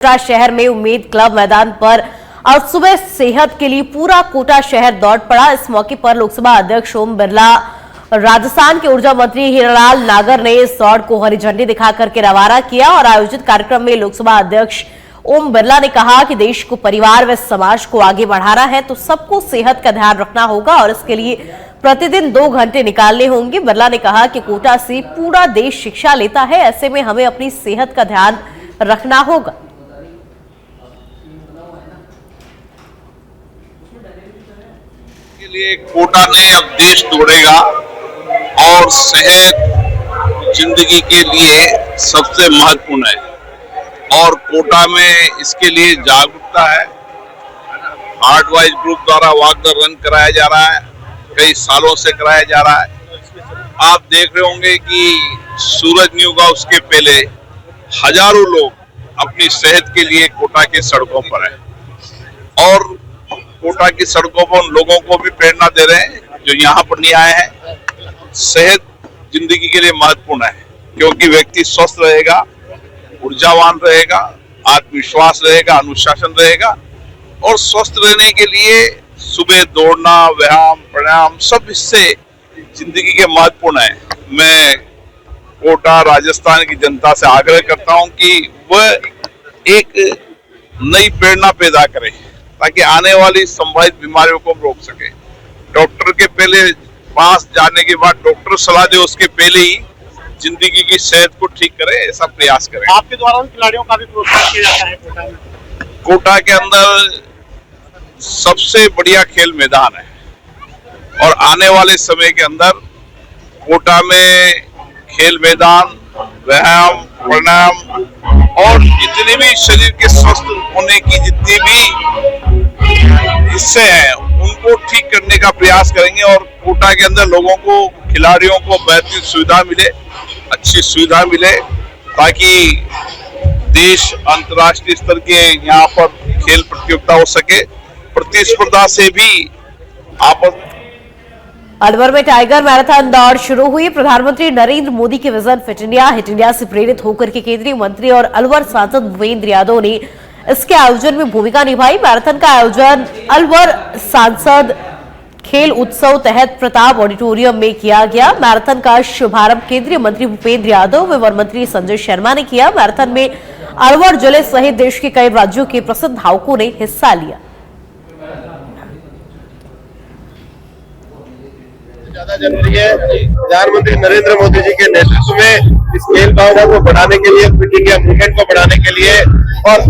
कोटा शहर में उम्मीद क्लब मैदान पर आज सुबह सेहत के लिए पूरा कोटा शहर दौड़ पड़ा। इस मौके पर लोकसभा अध्यक्ष ओम बिरला, राजस्थान के ऊर्जा मंत्री हीरालाल नागर ने इस दौड़ को हरी झंडी दिखाकर के रवाना किया और आयोजित कार्यक्रम में लोकसभा अध्यक्ष ओम बिरला ने कहा कि देश को, परिवार व समाज को आगे बढ़ाना है तो सबको सेहत का ध्यान रखना होगा और इसके लिए प्रतिदिन 2 घंटे निकालने होंगे। बिरला ने कहा कि कोटा से पूरा देश शिक्षा लेता है, ऐसे में हमें अपनी सेहत का ध्यान रखना होगा। के लिए कोटा ने अब देश तोड़ेगा और सेहत जिंदगी के लिए सबसे महत्वपूर्ण है और कोटा में इसके लिए जागरूकता है। हार्ट वाइज ग्रुप द्वारा वॉक द रन कराया जा रहा है, कई सालों से कराया जा रहा है। आप देख रहे होंगे कि सूरज नहीं उगा उसके पहले हजारों लोग अपनी सेहत के लिए कोटा की सड़कों पर हैं और कोटा की सड़कों पर उन लोगों को भी प्रेरणा दे रहे हैं जो यहाँ पर नहीं आए हैं। सेहत जिंदगी के लिए महत्वपूर्ण है क्योंकि व्यक्ति स्वस्थ रहेगा, ऊर्जावान रहेगा, आत्मविश्वास रहेगा, अनुशासन रहेगा और स्वस्थ रहने के लिए सुबह दौड़ना, व्यायाम, प्राणायाम सब हिस्से जिंदगी के महत्वपूर्ण है। मैं कोटा राजस्थान की जनता से आग्रह करता हूं कि वह एक नई प्रेरणा पैदा करे ताकि आने वाली संभावित बीमारियों को रोक सके। डॉक्टर के पहले पास जाने के बाद डॉक्टर सलाह दे, उसके पहले ही जिंदगी की सेहत को ठीक करे, ऐसा प्रयास करें। आपके द्वारा उन खिलाड़ियों का भी प्रोत्साहन किया जाता है कोटा में। कोटा के अंदर सबसे बढ़िया खेल मैदान है और आने वाले समय के अंदर कोटा में खेल मैदान, व्यायाम, प्राणायाम और जितने भी शरीर के स्वस्थ होने की जितनी भी हिस्से हैं उनको ठीक करने का प्रयास करेंगे और कोटा के अंदर लोगों को, खिलाड़ियों को बेहतरीन सुविधा मिले, अच्छी सुविधा मिले ताकि देश अंतर्राष्ट्रीय स्तर के यहाँ पर खेल प्रतियोगिता हो सके। प्रतिस्पर्धा से भी आपस अलवर में टाइगर मैराथन दौड़ शुरू हुई। प्रधानमंत्री नरेंद्र मोदी के विजन फिट इंडिया से प्रेरित होकर के केंद्रीय मंत्री और अलवर सांसद भूपेंद्र यादव ने इसके आयोजन में भूमिका निभाई। मैराथन का आयोजन अलवर सांसद खेल उत्सव तहत प्रताप ऑडिटोरियम में किया गया। मैराथन का शुभारंभ केंद्रीय मंत्री भूपेंद्र यादव व वन मंत्री संजय शर्मा ने किया। मैराथन में अलवर जिले सहित देश के कई राज्यों के प्रसिद्ध धावकों ने हिस्सा लिया। ज्यादा जरूरी है। प्रधानमंत्री नरेंद्र मोदी जी के नेतृत्व में इस खेल भावना को बढ़ाने के लिए, फिट इंडिया मूवमेंट को बढ़ाने के लिए और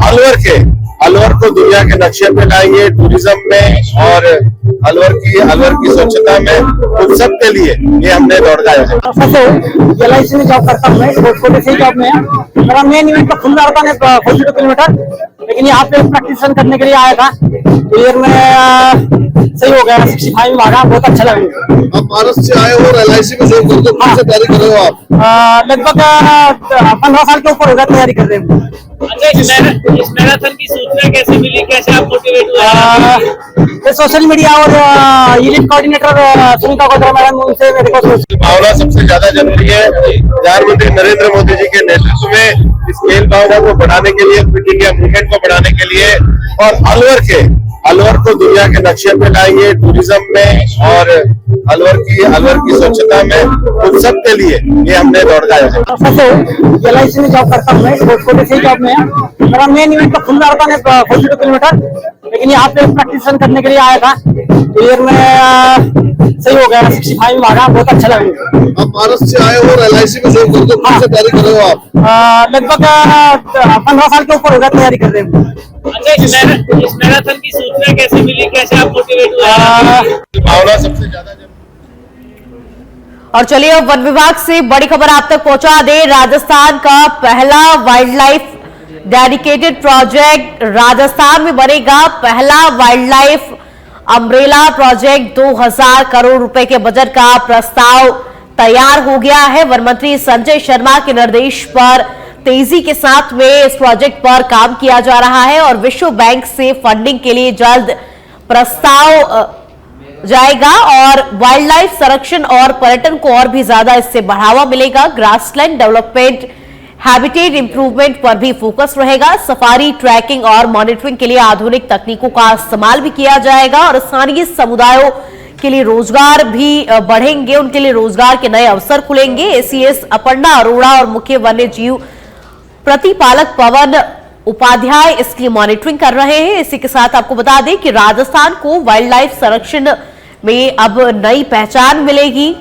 अलवर को दुनिया के नक्शे पे लाएंगे, टूरिज्म में और अलवर की स्वच्छता में, उन सब के लिए ये हमने दौड़ का आयोजन। LIC में जॉब करता हूँ मैं, छोटे से जॉब में। मेरा मेन इवेंट तो खुलना रहता है 42 किलोमीटर, लेकिन यहाँ पे प्रैक्टिस करने के लिए आया था। ईयर में सही हो गया, 65 में आ गया, बहुत अच्छा लगा। आप भारत से आए हो और LIC में जॉब करते हो, कौन सी तैयारी कर रहे हो आप? लगभग 15 साल के ऊपर हो गया तैयारी कर रहे हैं। इस मैराथन की सूचना कैसे मिली, कैसे आप मोटिवेट हुए? सोशल मीडिया और यूनिट कोऑर्डिनेटर सुनीता गोत्रा मैडम, उनसे मेरे को भावना सबसे ज्यादा जरूरी है। प्रधानमंत्री नरेंद्र मोदी जी के नेतृत्व में इस खेल भावना को बढ़ाने के लिए, फिट इंडिया मूवमेंट को बढ़ाने के लिए और अलवर को दुनिया के नक्शे पे लाएंगे, टूरिज्म में और अलवर की स्वच्छता में, उन सब के लिए ये हमने दौड़ का आयोजन। LIC में जॉब करता हूँ मैं, छोटे से जॉब में। मेरा मेन इवेंट तो खुलना रहता है 42 किलोमीटर, लेकिन यहाँ पे प्रैक्टिस करने के लिए आया था। ईयर में सही हो गया, 65 में आ गया, बहुत अच्छा लगा। आप भारत से आए हो और LIC में जॉब करते हो, कौन सी तैयारी कर रहे हो आप? लगभग 15 साल के ऊपर हो गया तैयारी कर रहे हैं। इस मैराथन की सूचना कैसे मिली, कैसे आप मोटिवेट हुए? भावना सबसे ज्यादा। और चलिए अब वन विभाग से बड़ी खबर आप तक पहुंचा दे। राजस्थान का पहला wild life dedicated project Rajasthan में बनेगा। पहला wild life umbrella project 2000 crore रुपए के बजट का प्रस्ताव तैयार हो गया है। वन मंत्री संजय शर्मा के निर्देश पर तेजी के साथ में इस प्रोजेक्ट पर काम किया जा रहा है और विश्व बैंक से फंडिंग के लिए जल्द प्रस्ताव जाएगा और वाइल्ड लाइफ संरक्षण और पर्यटन को और भी ज्यादा इससे बढ़ावा मिलेगा। ग्रासलैंड डेवलपमेंट हैबिटेट इंप्रूवमेंट पर भी फोकस रहेगा। सफारी, ट्रैकिंग और मॉनिटरिंग के लिए आधुनिक तकनीकों का इस्तेमाल भी किया जाएगा और स्थानीय समुदायों के लिए रोजगार भी बढ़ेंगे, उनके लिए रोजगार के नए अवसर खुलेंगे। एसीएस अपर्णा अरोड़ा और मुख्य वन्य जीव प्रतिपालक पवन उपाध्याय इसकी मॉनिटरिंग कर रहे हैं। इसी के साथ आपको बता दें कि राजस्थान को वाइल्ड लाइफ संरक्षण में अब नई पहचान मिलेगी।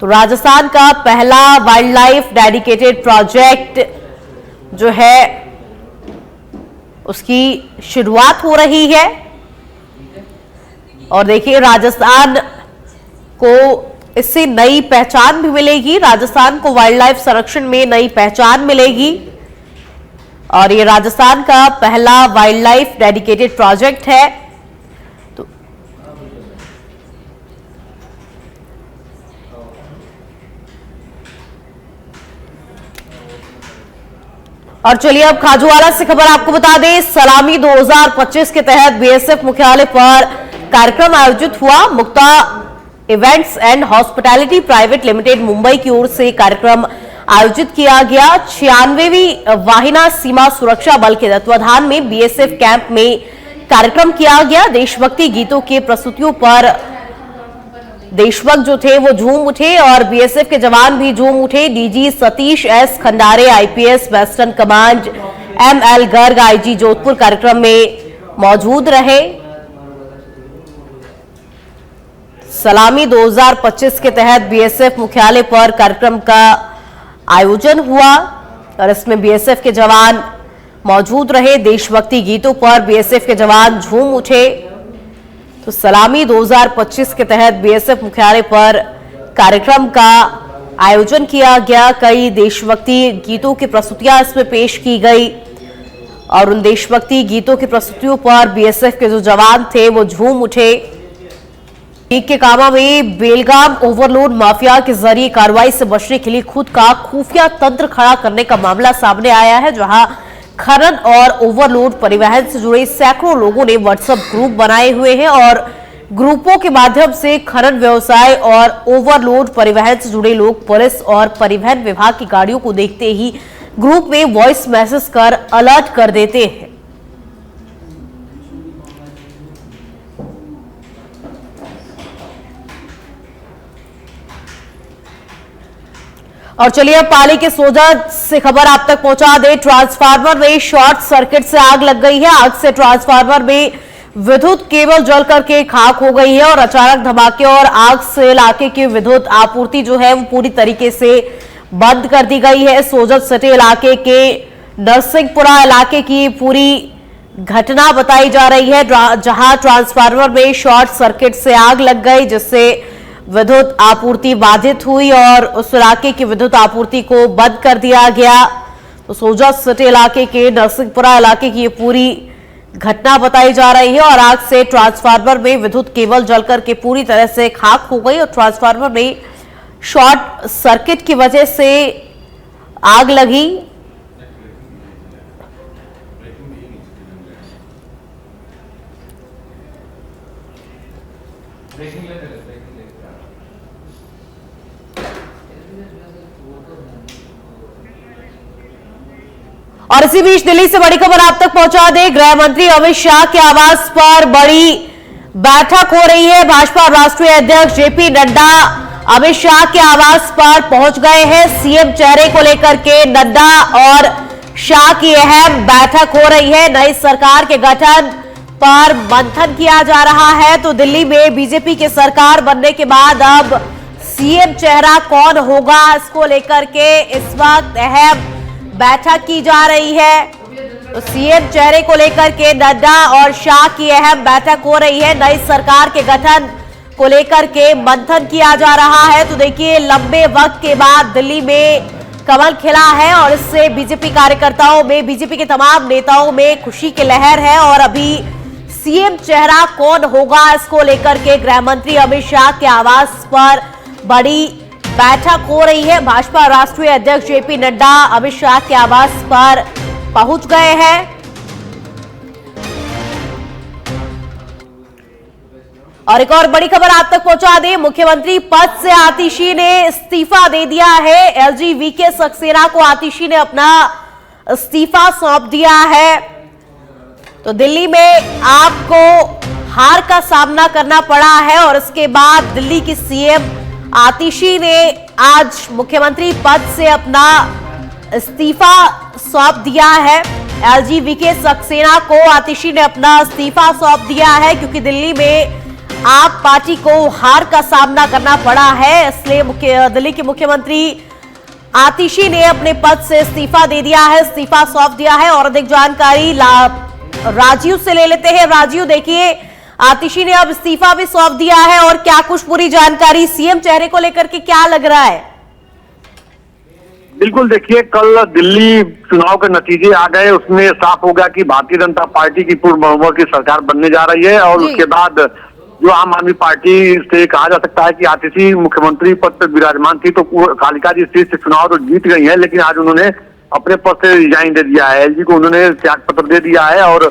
तो राजस्थान का पहला वाइल्ड लाइफ डेडिकेटेड प्रोजेक्ट जो है उसकी शुरुआत हो रही है और देखिए राजस्थान को इससे नई पहचान भी मिलेगी। राजस्थान को वाइल्ड लाइफ संरक्षण में नई पहचान मिलेगी और ये राजस्थान का पहला वाइल्ड लाइफ डेडिकेटेड प्रोजेक्ट है। और चलिए अब खाजूवाला से खबर आपको बता दें। सलामी 2025 के तहत बीएसएफ मुख्यालय पर कार्यक्रम आयोजित हुआ। Mukta events and hospitality private limited Mumbai की ओर से कार्यक्रम आयोजित किया गया। 96वीं वाहिना सीमा सुरक्षा बल के तत्वाधान में बीएसएफ कैंप में कार्यक्रम किया गया। देशभक्ति गीतों के प्रस्तुतियों पर देशभक्त जो थे वो झूम उठे और बीएसएफ के जवान भी झूम उठे। DG Satish S Khandare IPS western command ML Garg IG Jodhpur कार्यक्रम में मौजूद रहे। सलामी 2025 के तहत बीएसएफ मुख्यालय पर कार्यक्रम का आयोजन हुआ और इसमें बीएसएफ के जवान मौजूद रहे। देशभक्ति गीतों पर बीएसएफ के जवान झूम उठे। तो सलामी 2025 के तहत बीएसएफ मुख्यालय पर कार्यक्रम का आयोजन किया गया। कई देशभक्ति गीतों की प्रस्तुतियां इसमें पेश की गई और उन देशभक्ति गीतों की प्रस्तुतियों पर बीएसएफ के जो जवान थे वो झूम उठे। के कामा में बेलगाम ओवरलोड माफिया के जरिए कार्रवाई से बचने के लिए खुद का खुफिया तंत्र खड़ा करने का मामला सामने आया है, जहां खनन और ओवरलोड परिवहन से जुड़े सैकड़ों लोगों ने व्हाट्सएप ग्रुप बनाए हुए हैं और ग्रुपों के माध्यम से खनन व्यवसाय और ओवरलोड परिवहन से जुड़े लोग पुलिस और परिवहन विभाग की गाड़ियों को देखते ही ग्रुप में वॉइस मैसेज कर अलर्ट कर देते हैं। और चलिए अब पाली के सोजा से खबर आप तक पहुंचा दे। ट्रांसफार्मर में शॉर्ट सर्किट से आग लग गई है। आग से ट्रांसफार्मर में विद्युत केबल जल करके खाक हो गई है और अचानक धमाके और आग से इलाके की विद्युत आपूर्ति जो है वो पूरी तरीके से बंद कर दी गई है। सोजत सिटी इलाके के नरसिंहपुरा इलाके की पूरी घटना बताई जा रही है, जहां ट्रांसफार्मर में शॉर्ट सर्किट से आग लग गई जिससे विद्युत आपूर्ति बाधित हुई और उस इलाके की विद्युत आपूर्ति को बंद कर दिया गया। तो सोजा सिटी इलाके के नरसिंहपुरा इलाके की ये पूरी घटना बताई जा रही है और आग से ट्रांसफार्मर में विद्युत केबल जलकर के पूरी तरह से खाक हो गई और ट्रांसफार्मर में शॉर्ट सर्किट की वजह से आग लगी। और इसी बीच दिल्ली से बड़ी खबर आप तक पहुंचा दे। गृह मंत्री अमित शाह के आवास पर बड़ी बैठक हो रही है। भाजपा राष्ट्रीय अध्यक्ष जेपी नड्डा अमित शाह के आवास पर पहुंच गए हैं। सीएम चेहरे को लेकर के नड्डा और शाह की अहम बैठक हो रही है। नई सरकार के गठन पर मंथन किया जा रहा है। तो दिल्ली में बीजेपी की सरकार बनने के बाद अब सीएम चेहरा कौन होगा, इसको लेकर के इस वक्त अहम बैठक की जा रही है। तो सीएम चेहरे को लेकर के नड्डा और शाह की अहम बैठक हो रही है। नई सरकार के गठन को लेकर के मंथन किया जा रहा है। तो देखिए लंबे वक्त के बाद दिल्ली में कमल खिला है और इससे बीजेपी कार्यकर्ताओं में, बीजेपी के तमाम नेताओं में खुशी की लहर है। और अभी सीएम चेहरा कौन होगा, इसको लेकर के गृह मंत्री अमित शाह के आवास पर बड़ी बैठक हो रही है। भाजपा राष्ट्रीय अध्यक्ष जेपी नड्डा अमित शाह के आवास पर पहुंच गए हैं और एक और बड़ी खबर आप तक पहुंचा दें, मुख्यमंत्री पद से आतिशी ने इस्तीफा दे दिया है। एलजी वीके सक्सेना को आतिशी ने अपना इस्तीफा सौंप दिया है। तो दिल्ली में आपको हार का सामना करना पड़ा है और इसके बाद दिल्ली की सीएम आतिशी ने आज मुख्यमंत्री पद से अपना इस्तीफा सौंप दिया है। एलजी वीके सक्सेना को आतिशी ने अपना इस्तीफा सौंप दिया है क्योंकि दिल्ली में आप पार्टी को हार का सामना करना पड़ा है, इसलिए दिल्ली के मुख्यमंत्री आतिशी ने अपने पद से इस्तीफा दे दिया है, इस्तीफा सौंप दिया है। और अधिक जानकारी राजीव से ले लेते हैं। राजीव, देखिए आतिशी ने अब इस्तीफा भी सौंप दिया है और क्या कुछ पूरी जानकारी सीएम चेहरे को लेकर के क्या लग रहा है? बिल्कुल, देखिए कल दिल्ली चुनाव के नतीजे आ गए, उसमें साफ हो गया कि भारतीय जनता पार्टी की पूर्ण बहुमत की सरकार बनने जा रही है। और उसके बाद जो आम आदमी पार्टी से कहा जा सकता है कि आतिशी मुख्यमंत्री पद पर विराजमान थी, तो कालिका जी सीट से चुनाव तो जीत गई है, लेकिन आज उन्होंने अपने पद से रिजाइन दे दिया है। एलजी को उन्होंने त्याग पत्र दे दिया है। और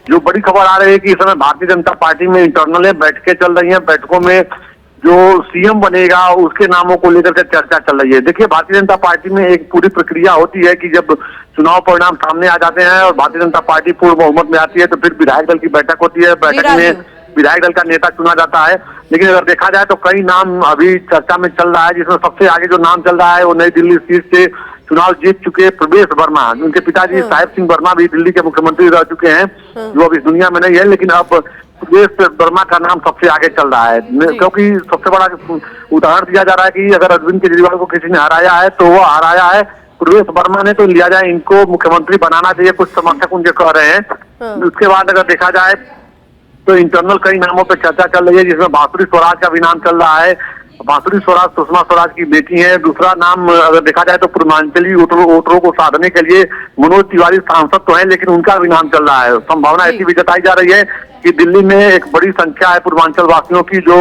जो बड़ी खबर आ रही है कि इस समय भारतीय जनता पार्टी में इंटरनल है, बैठकें चल रही हैं, बैठकों में जो सीएम बनेगा उसके नामों को लेकर के चर्चा चल रही है। देखिए, भारतीय जनता पार्टी में एक पूरी प्रक्रिया होती है कि जब चुनाव परिणाम सामने आ जाते हैं और भारतीय जनता पार्टी पूर्ण बहुमत में आती है तो फिर विधायक दल की बैठक होती है, बैठक में विधायक दल का नेता चुना जाता है। लेकिन अगर देखा जाए तो कई नाम अभी चर्चा में चल रहा है, जिसमें सबसे आगे जो नाम चल रहा है वो नई दिल्ली सीट से चुनाव जीत चुके प्रवेश वर्मा, उनके पिताजी साहिब सिंह वर्मा भी दिल्ली के मुख्यमंत्री रह चुके हैं, जो अब इस दुनिया में नहीं है, लेकिन अब प्रवेश वर्मा का नाम सबसे आगे चल रहा है। क्योंकि सबसे बड़ा उदाहरण दिया जा रहा है कि अगर अरविंद केजरीवाल को किसी ने हराया है तो वो हराया है प्रवेश वर्मा ने, तो लिया जाए इनको मुख्यमंत्री बनाना चाहिए, कुछ समर्थक उनके कह रहे हैं। उसके बाद अगर देखा जाए तो इंटरनल कई नामों पर चर्चा चल रही है, जिसमें बांसुरी स्वराज का भी नाम चल रहा है। बांसुरी स्वराज सुषमा स्वराज की बेटी है। दूसरा नाम अगर देखा जाए तो पूर्वांचली वोटरों को साधने के लिए मनोज तिवारी सांसद तो है, लेकिन उनका भी नाम चल रहा है। संभावना ऐसी भी जताई जा रही है कि दिल्ली में एक बड़ी संख्या है पूर्वांचल वासियों की जो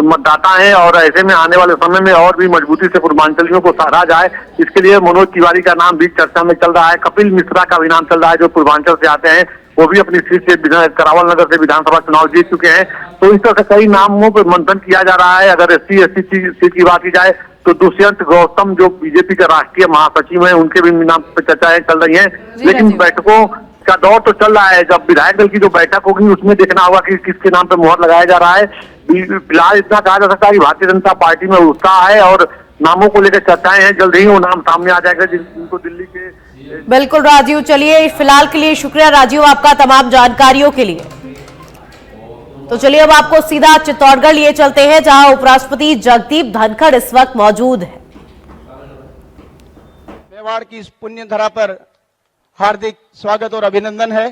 मतदाता हैं, और ऐसे में आने वाले समय में और भी मजबूती से पूर्वांचलियों को सराहा जाए, इसके लिए मनोज तिवारी का नाम भी चर्चा में चल रहा है। कपिल मिश्रा का भी नाम चल रहा है, जो पूर्वांचल से आते हैं, वो भी अपनी सीट से करावल नगर से विधानसभा चुनाव जीत चुके हैं। तो इस तरह से कई नामों पर मंथन किया जा रहा है। अगर SC/ST सीट की बात की जाए तो दुष्यंत गौतम जो बीजेपी के राष्ट्रीय महासचिव हैं, उनके भी नाम पर चर्चाएं चल रही हैं। लेकिन बैठकों का दौर तो चल रहा है। जब विधायक दल की जो बैठक होगी उसमें देखना होगा कि किसके नाम पर मुहर लगाया जा रहा है। फिलहाल इतना कहा जा सकता है कि भारतीय जनता पार्टी में उत्साह है और नामों को लेकर चर्चाएं हैं। जल्द ही वो नाम सामने आ जाएगा जिनको दिल्ली के। बिल्कुल राजीव, चलिए फिलहाल के लिए शुक्रिया राजीव आपका तमाम जानकारियों के लिए। तो चलिए अब आपको सीधा चित्तौड़गढ़ लिए चलते हैं, जहां उपराष्ट्रपति जगदीप धनखड़ इस वक्त मौजूद है। मेवाड़ की इस पुण्य धरा पर हार्दिक स्वागत और अभिनंदन है।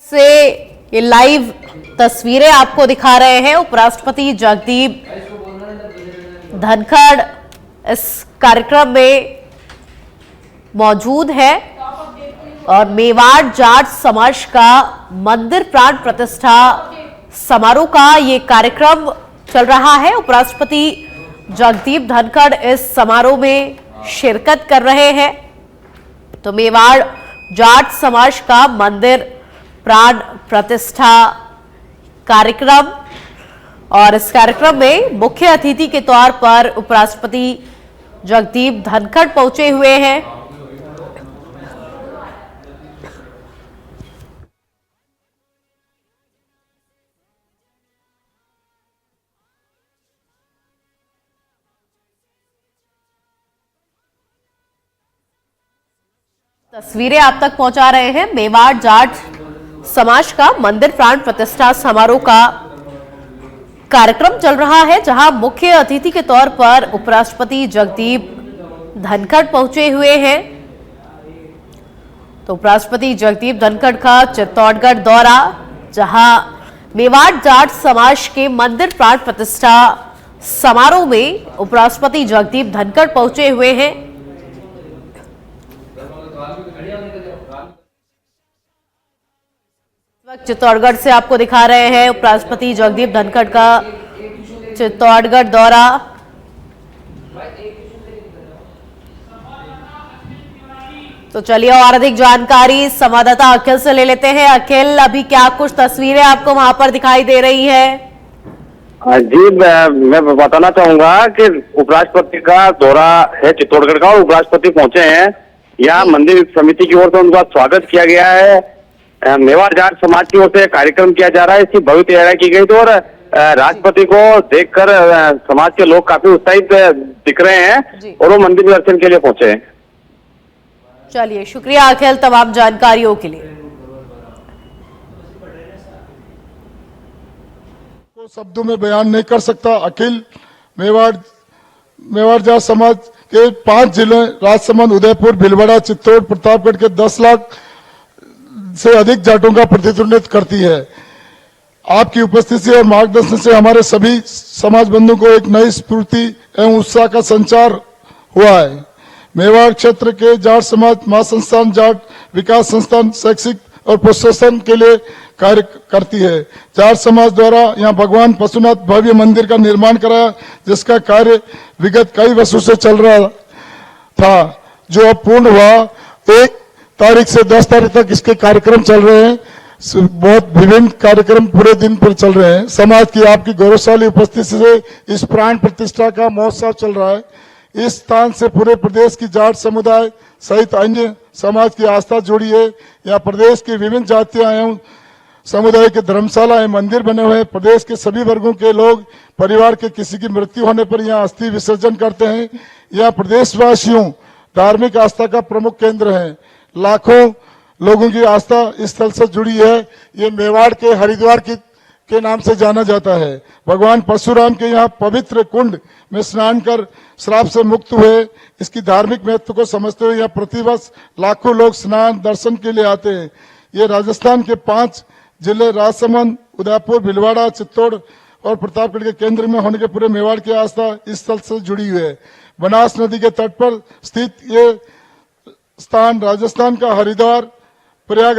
से ये लाइव तस्वीरें आपको दिखा रहे हैं। उपराष्ट्रपति जगदीप धनखड़ इस कार्यक्रम में मौजूद है और मेवाड़ जाट समाज का मंदिर प्राण प्रतिष्ठा समारोह का ये कार्यक्रम चल रहा है। उपराष्ट्रपति जगदीप धनखड़ इस समारोह में शिरकत कर रहे हैं। तो मेवाड़ जाट समाज का मंदिर प्राण प्रतिष्ठा कार्यक्रम, और इस कार्यक्रम में मुख्य अतिथि के तौर पर उपराष्ट्रपति जगदीप धनखड़ पहुंचे हुए हैं। तस्वीरें आप तक पहुंचा रहे हैं। मेवाड़ जाट समाज का मंदिर प्राण प्रतिष्ठा समारोह का कार्यक्रम चल रहा है, जहां मुख्य अतिथि के तौर पर उपराष्ट्रपति जगदीप धनखड़ पहुंचे हुए हैं। तो उपराष्ट्रपति जगदीप धनखड़ का चित्तौड़गढ़ दौरा, जहां मेवाड़ जाट समाज के मंदिर प्राण प्रतिष्ठा समारोह में उपराष्ट्रपति जगदीप धनखड़ पहुंचे हुए हैं। चित्तौड़गढ़ से आपको दिखा रहे हैं उपराष्ट्रपति जगदीप धनखड़ का चित्तौड़गढ़ दौरा। तो चलिए और अधिक जानकारी संवाददाता अखिल से ले लेते हैं। अखिल, अभी क्या कुछ तस्वीरें आपको वहां पर दिखाई दे रही है? जी, मैं बताना चाहूंगा कि उपराष्ट्रपति का दौरा है चित्तौड़गढ़ का और उपराष्ट्रपति पहुंचे हैं। यहाँ मंदिर समिति की ओर से उनका स्वागत किया गया है। मेवाड़ जाट समाज की ओर से कार्यक्रम किया जा रहा है, इसकी भव्य तैयारी की गई थी और राष्ट्रपति को देखकर समाज के लोग काफी उत्साहित दिख रहे हैं और वो मंदिर दर्शन के लिए पहुंचे हैं। चलिए, शुक्रिया अखिल तमाम जानकारियों के लिए। को शब्दों में बयान नहीं कर सकता। अखिल मेवाड़ जाट समाज के 5 जिले राजसमंद, उदयपुर, भीलवाड़ा, चित्तौड़, प्रतापगढ़ के 10 लाख से अधिक जाटों का प्रतिनिधित्व करती है। आपकी उपस्थिति और मार्गदर्शन से हमारे सभी समाज बंधुओं को एक नई स्फूर्ति एवं उत्साह का संचार हुआ है। मेवाड़ क्षेत्र के जाट समाज महासंस्थान जाट विकास संस्थान शैक्षिक और प्रोत्साहन के लिए कार्य करती है। जाट समाज द्वारा यहाँ भगवान पशुनाथ भव्य मंदिर का निर्माण कराया, जिसका कार्य विगत कई वर्षों से चल रहा था, जो अब पूर्ण हुआ। 1 तारीख से 10 तारीख तक इसके कार्यक्रम चल रहे हैं। बहुत विभिन्न कार्यक्रम पूरे दिन पर चल रहे हैं। समाज की आपकी गौरवशाली उपस्थिति से इस प्राण प्रतिष्ठा का महोत्सव चल रहा है। इस स्थान से पूरे प्रदेश की जाट समुदाय सहित अन्य समाज की आस्था जुड़ी है। यहाँ प्रदेश की विभिन्न जातियां एवं समुदाय के धर्मशाला एवं मंदिर बने हुए हैं। प्रदेश के सभी वर्गों के लोग परिवार के किसी की मृत्यु होने पर यहाँ अस्थि विसर्जन करते हैं। यहाँ प्रदेशवासियों धार्मिक आस्था का प्रमुख केंद्र है। लाखों लोगों की आस्था इस स्थल से जुड़ी है। ये मेवाड़ के हरिद्वार के नाम से जाना जाता है। भगवान परशुराम के यहाँ पवित्र कुंड में स्नान कर श्राप से मुक्त हुए। इसकी धार्मिक महत्व को समझते हुए यहाँ प्रतिवर्ष लाखों लोग स्नान दर्शन के लिए आते हैं। ये राजस्थान के 5 जिले राजसमंद, उदयपुर, भीलवाड़ा, चित्तौड़ और प्रतापगढ़ के केंद्र में होने के पूरे मेवाड़ की आस्था इस स्थल से जुड़ी हुई है। बनास नदी के तट पर स्थित ये स्थान राजस्थान का हरिद्वार, प्रयाग